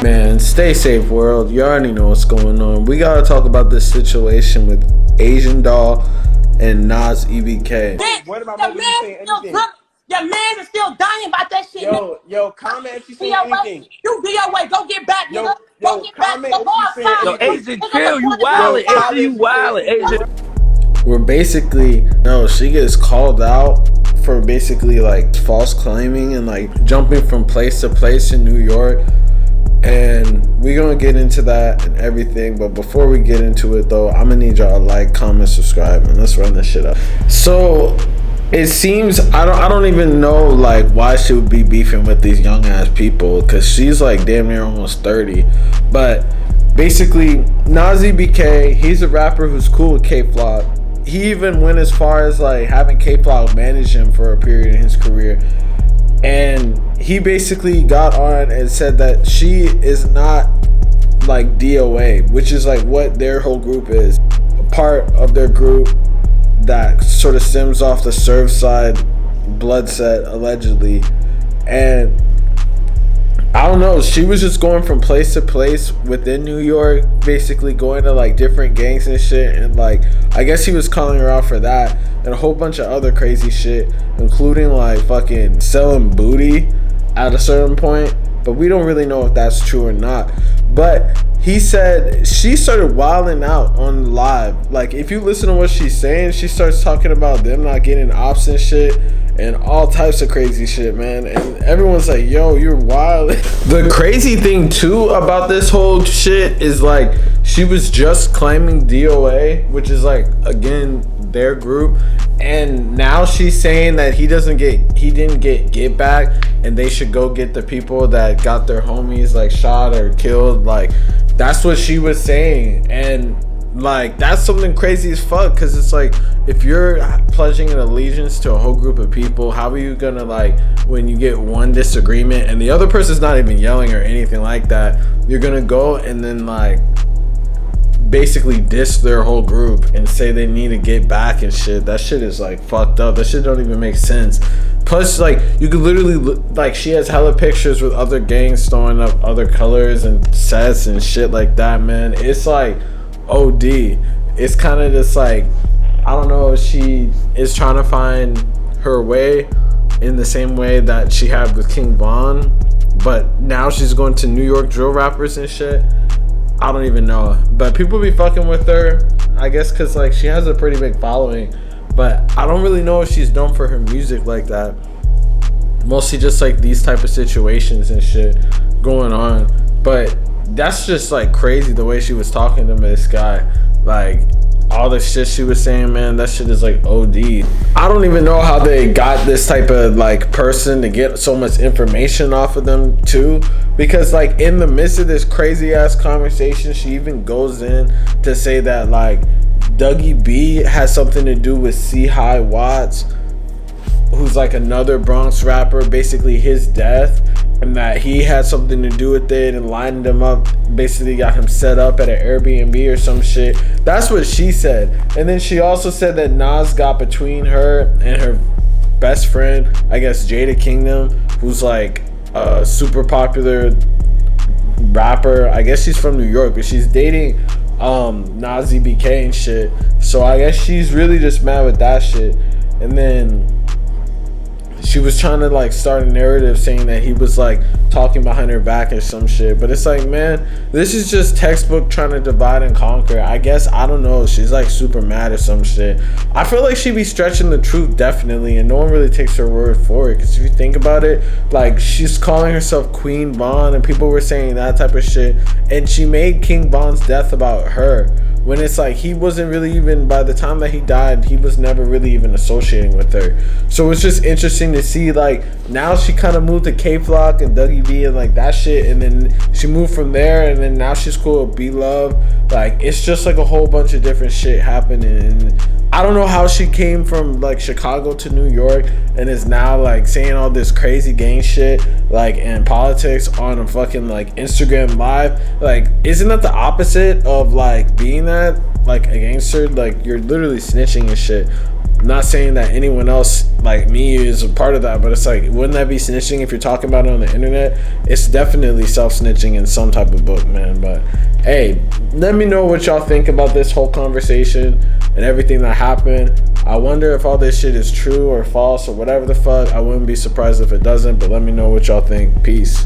Man, stay safe, world. You already know what's going on. We gotta talk about this situation with Asian Doll and NAS EBK. What about Mother you saying anything? Your man is still dying about that shit. Yo, comment if you saying anything. You DOA, go get back, nigga. Go get back. Comment if you saying Yo, anything. Asian, chill, you wildin'. Asian, you wildin'. Asian. Where basically, no, she gets called out for basically like false claiming and like jumping from place to place in New York. And we're gonna get into that and everything, but before we get into it though, I'm gonna need y'all to like, comment, subscribe, and let's run this shit up. So it seems I don't even know like why she would be beefing with these young ass people, because she's like damn near almost 30. But basically, NAS EBK, he's a rapper who's cool with K-Flock. He even went as far as like having K-Flock manage him for a period in his career. And he basically got on and said that she is not like DOA, which is like what their whole group is. A part of their group that sort of stems off the Surfside blood set, allegedly. And I don't know, she was just going from place to place within New York, basically going to like different gangs and shit. And like, I guess he was calling her out for that and a whole bunch of other crazy shit, including like fucking selling booty at a certain point. But we don't really know if that's true or not. But he said she started wilding out on live. Like, if you listen to what she's saying, she starts talking about them not getting ops and shit and all types of crazy shit, man. And everyone's like, yo, you're wild. The crazy thing too about this whole shit is like, she was just claiming DOA, which is like, again, their group. And now she's saying that he didn't get back, and they should go get the people that got their homies like shot or killed. Like, that's what she was saying. And like, that's something crazy as fuck, because it's like, if you're pledging an allegiance to a whole group of people, how are you gonna, like, when you get one disagreement and the other person's not even yelling or anything like that, you're gonna go and then like basically diss their whole group and say they need to get back and shit? That shit is like fucked up. That shit don't even make sense. Plus, like, you could literally, like, she has hella pictures with other gangs throwing up other colors and sets and shit like that, man. It's like OD. It's kind of just like, I don't know, she is trying to find her way in the same way that she had with King Von, but now she's going to New York drill rappers and shit. I don't even know, but people be fucking with her, I guess, because like she has a pretty big following, but I don't really know if she's known for her music like that. Mostly just like these type of situations and shit going on. But that's just like crazy the way she was talking to this guy. Like, all the shit she was saying, man, that shit is like OD. I don't even know how they got this type of like person to get so much information off of them too, because like in the midst of this crazy ass conversation, she even goes in to say that like Dougie B has something to do with C High Watts, who's like another Bronx rapper, basically his death, and that he had something to do with it and lined him up, basically got him set up at an Airbnb or some shit. That's what she said. And then she also said that Nas got between her and her best friend, I guess Jada Kingdom, who's like a super popular rapper. I guess she's from New York, but she's dating NAS EBK and shit. So I guess she's really just mad with that shit. And then she was trying to like start a narrative saying that he was like talking behind her back or some shit. But it's like, man, this is just textbook trying to divide and conquer. I guess, I don't know, she's like super mad or some shit. I feel like she be stretching the truth, definitely, and no one really takes her word for it. Because if you think about it, like, she's calling herself Queen Von and people were saying that type of shit, and she made King Von's death about her, when it's like he wasn't really even, by the time that he died, he was never really even associating with her. So it's just interesting to see, like, now she kind of moved to K-Flock and Dougie B and like that shit, and then she moved from there, and then now she's cool with B-Love. Like, it's just like a whole bunch of different shit happening. And I don't know how she came from like Chicago to New York and is now like saying all this crazy gang shit, like, and politics on a fucking like Instagram live. Like, isn't that the opposite of like being that, like, a gangster? Like, you're literally snitching and shit. I'm not saying that anyone else like me is a part of that, but it's like, wouldn't that be snitching if you're talking about it on the internet? It's definitely self-snitching in some type of book, man. But hey, let me know what y'all think about this whole conversation and everything that happened. I wonder if all this shit is true or false or whatever the fuck. I wouldn't be surprised if it doesn't, but let me know what y'all think. Peace.